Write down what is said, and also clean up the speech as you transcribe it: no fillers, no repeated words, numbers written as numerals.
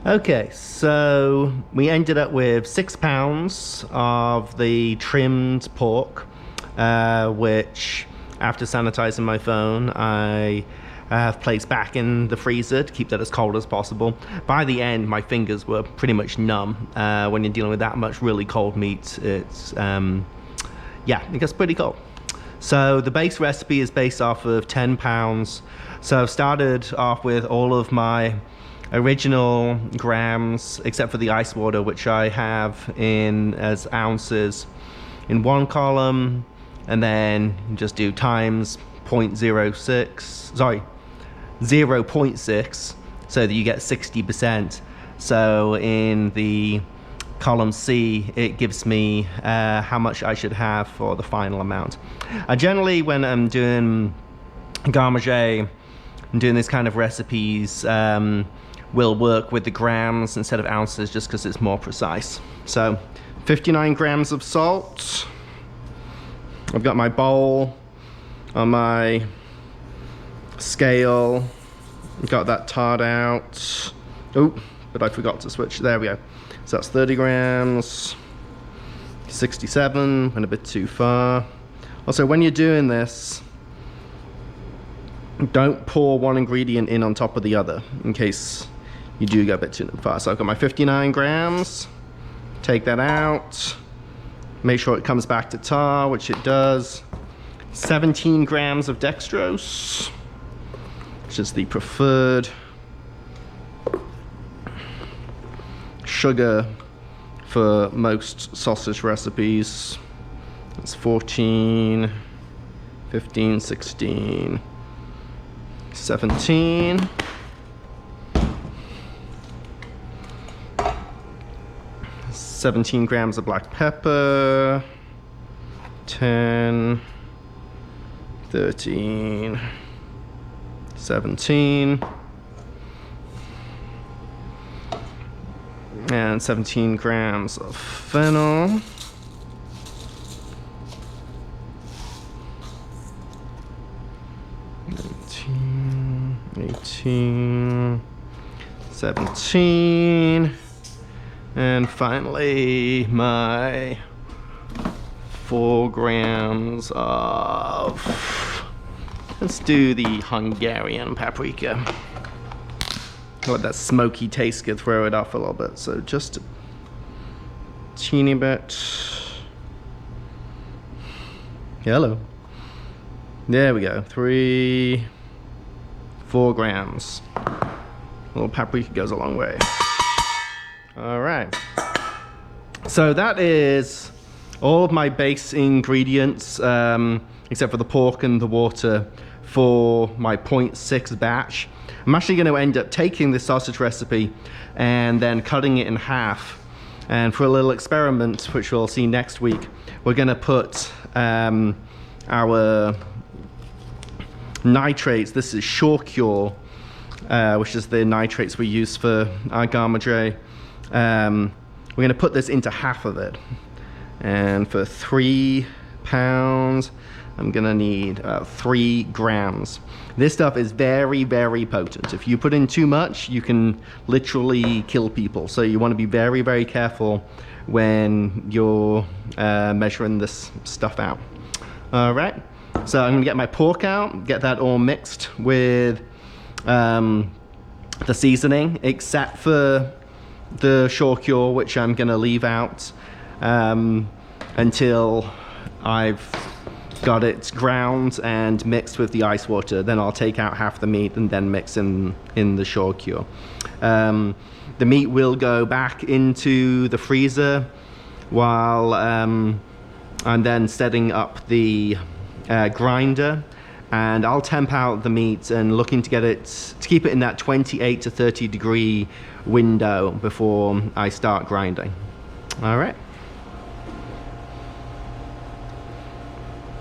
Okay, so we ended up with 6 pounds of the trimmed pork, which after sanitizing my phone, I have placed back in the freezer to keep that as cold as possible. By the end, my fingers were pretty much numb. When you're dealing with that much really cold meat, it's, yeah, it gets pretty cold. So the base recipe is based off of 10 pounds. So I've started off with all of my original grams, except for the ice water, which I have in as ounces in one column, and then just do times 0.06, sorry, 0.6, so that you get 60%. So in the column C, it gives me how much I should have for the final amount. Generally, when I'm doing garde-manger and doing these kind of recipes, will work with the grams instead of ounces, just because it's more precise. So 59 grams of salt. I've got my bowl on my scale. Got that tarred out. Oh, but I forgot to switch. There we go. So that's 30 grams. 67, went a bit too far. Also, when you're doing this, don't pour one ingredient in on top of the other, in case you do go a bit too far. So I've got my 59 grams, take that out, make sure it comes back to tar, which it does. 17 grams of dextrose, which is the preferred sugar for most sausage recipes. It's 14, 15, 16, 17. 17 grams of black pepper, 10, 13, 17, and 17 grams of fennel. Eighteen, 17, and finally my 4 grams of, let's do the Hungarian paprika. Let that smoky taste could throw it off a little bit, so just a teeny bit. Hello. There we go. 4 grams. A little paprika goes a long way. All right. So that is all of my base ingredients, except for the pork and the water, for my 0.6 batch. I'm actually going to end up taking this sausage recipe and then cutting it in half. And for a little experiment, which we'll see next week, we're going to put our nitrates. This is Shawcure, which is the nitrates we use for our garde-manger. We're going to put this into half of it. And for 3 pounds, I'm going to need 3 grams. This stuff is very, very potent. If you put in too much, you can literally kill people. So you want to be very, very careful when you're measuring this stuff out. All right. So I'm going to get my pork out, get that all mixed with the seasoning, except for the Shawcure, which I'm going to leave out until I've got it ground and mixed with the ice water. Then I'll take out half the meat and then mix in the Shawcure. The meat will go back into the freezer while I'm then setting up the grinder, and I'll temp out the meat and looking to get it to keep it in that 28 to 30 degree window before I start grinding. All right.